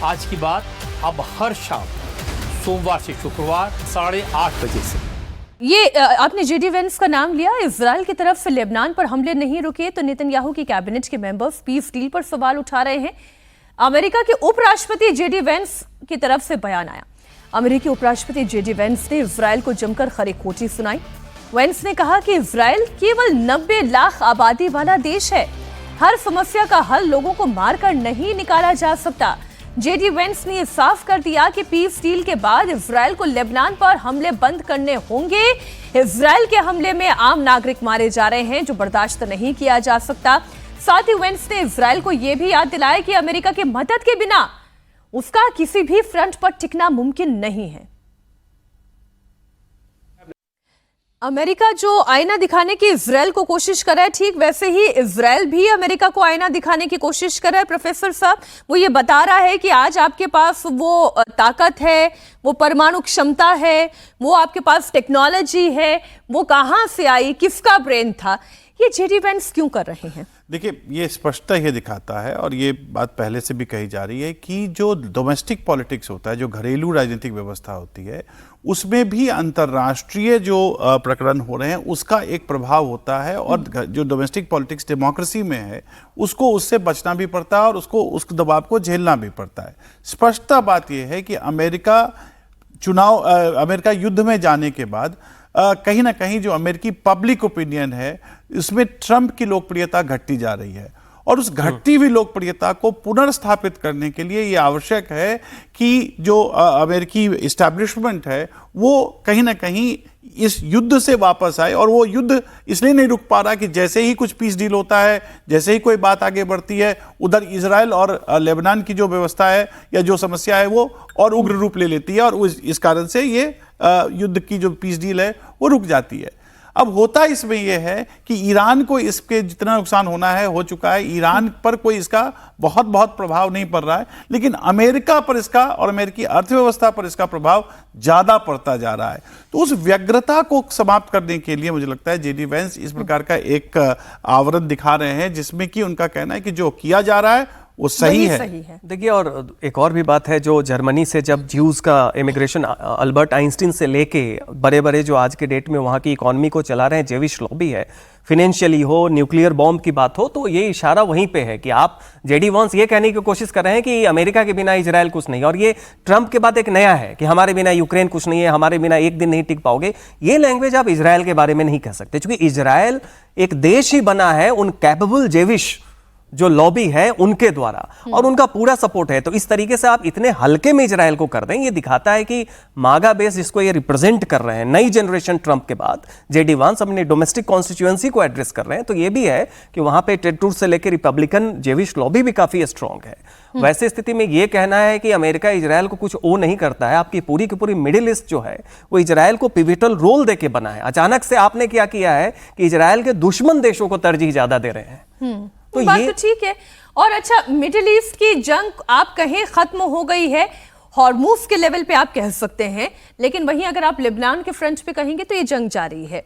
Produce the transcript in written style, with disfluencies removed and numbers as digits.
आज की बात अब हर शाम सोमवार से शुक्रवार 8:30 बजे से। ये आपने जेडी वेंस का नाम लिया। इजराइल की तरफ से लेबनान पर हमले नहीं रुके तो नेतन्याहू की कैबिनेट के मेंबर्स पीस डील पर सवाल उठा रहे हैं। अमेरिका के उपराष्ट्रपति जेडी वेंस की तरफ से बयान आया। अमेरिकी उपराष्ट्रपति जेडी वेंस ने इजराइल को जमकर खरी खोटी सुनाई। वेंस ने कहा कि इजराइल केवल 90 लाख आबादी वाला देश है, हर समस्या का हल लोगों को मारकर नहीं निकाला जा सकता। जेडी वेंस ने साफ कर दिया कि पीस डील के बाद इजराइल को लेबनान पर हमले बंद करने होंगे। इजराइल के हमले में आम नागरिक मारे जा रहे हैं जो बर्दाश्त नहीं किया जा सकता। साथ ही वेंस ने इजराइल को यह भी याद दिलाया कि अमेरिका की मदद के बिना उसका किसी भी फ्रंट पर टिकना मुमकिन नहीं है। अमेरिका जो आईना दिखाने की इजराइल को कोशिश कर रहा है, ठीक वैसे ही इजराइल भी अमेरिका को आईना दिखाने की कोशिश कर रहा है। प्रोफेसर साहब, वो ये बता रहा है कि आज आपके पास वो ताकत है, वो परमाणु क्षमता है, वो आपके पास टेक्नोलॉजी है, वो कहां से आई, किसका ब्रेन था। ये जेडी वेंस क्यों कर रहे हैं? देखिए, ये स्पष्टता ये दिखाता है और ये बात पहले से भी कही जा रही है कि जो डोमेस्टिक पॉलिटिक्स होता है, जो घरेलू राजनीतिक व्यवस्था होती है, उसमें भी अंतर्राष्ट्रीय जो प्रकरण हो रहे हैं उसका एक प्रभाव होता है। और जो डोमेस्टिक पॉलिटिक्स डेमोक्रेसी में है उसको उससे बचना भी पड़ता है और उसको उस दबाव को झेलना भी पड़ता है। स्पष्टता बात यह है कि अमेरिका युद्ध में जाने के बाद कहीं ना कहीं जो अमेरिकी पब्लिक ओपिनियन है उसमें ट्रंप की लोकप्रियता घटती जा रही है और उस घटती हुई लोकप्रियता को पुनर्स्थापित करने के लिए ये आवश्यक है कि जो अमेरिकी इस्टेब्लिशमेंट है वो कहीं ना कहीं इस युद्ध से वापस आए। और वो युद्ध इसलिए नहीं रुक पा रहा कि जैसे ही कुछ पीस डील होता है, जैसे ही कोई बात आगे बढ़ती है, उधर इजराइल और लेबनान की जो व्यवस्था है या जो समस्या है वो और उग्र रूप ले लेती है और इस कारण से ये युद्ध की जो पीस डील है वो रुक जाती है। अब होता इसमें यह है कि ईरान को इसके जितना नुकसान होना है हो चुका है। ईरान पर कोई इसका बहुत प्रभाव नहीं पड़ रहा है, लेकिन अमेरिका पर इसका और अमेरिकी अर्थव्यवस्था पर इसका प्रभाव ज्यादा पड़ता जा रहा है। तो उस व्यग्रता को समाप्त करने के लिए मुझे लगता है जेडी वेंस इस प्रकार का एक आवरण दिखा रहे हैं जिसमें कि उनका कहना है कि जो किया जा रहा है वो सही है। देखिए, और एक और भी बात है, जो जर्मनी से जब ज्यूज का इमिग्रेशन अल्बर्ट आइंस्टीन से लेके बड़े बड़े जो आज के डेट में वहाँ की इकोनॉमी को चला रहे हैं, जेविश लॉबी है, फाइनेंशियली हो, न्यूक्लियर बॉम्ब की बात हो, तो ये इशारा वहीं पे है कि आप जेडी वेंस ये कहने की कोशिश कर रहे हैं कि अमेरिका के बिना इजराइल कुछ नहीं। और ये ट्रंप के बाद एक नया है कि हमारे बिना यूक्रेन कुछ नहीं है, हमारे बिना एक दिन नहीं टिक पाओगे। ये लैंग्वेज आप इजराइल के बारे में नहीं कह सकते, क्योंकि इजराइल एक देश ही बना है उन कैपेबल जेविश जो लॉबी है उनके द्वारा, और उनका पूरा सपोर्ट है। तो इस तरीके से आप इतने हल्के में इजराइल को कर दें, ये दिखाता है कि मागा बेस जिसको ये रिप्रेजेंट कर रहे हैं, नई जनरेशन ट्रंप के बाद जेडी वेंस अपनी डोमेस्टिक कॉन्स्टिट्यूएंसी को एड्रेस कर रहे हैं। तो ये भी है कि वहां पे टेड क्रूज से लेकर रिपब्लिकन जेविश लॉबी भी काफी स्ट्रांग है। वैसे स्थिति में ये कहना है कि अमेरिका इजराइल को कुछ ओ नहीं करता है, आपकी पूरी की पूरी मिडिल ईस्ट जो है वो इजराइल को पिविटल रोल देके बना है। अचानक से आपने क्या किया है कि इजराइल के दुश्मन देशों को तरजीह ज्यादा दे रहे हैं। तो बात तो ठीक है। और अच्छा, मिडिल ईस्ट की जंग आप कहें खत्म हो गई है, हॉर्मुज के लेवल पे आप कह सकते हैं, लेकिन वहीं अगर आप लेबनान के फ्रंट पे कहेंगे तो ये जंग जारी है।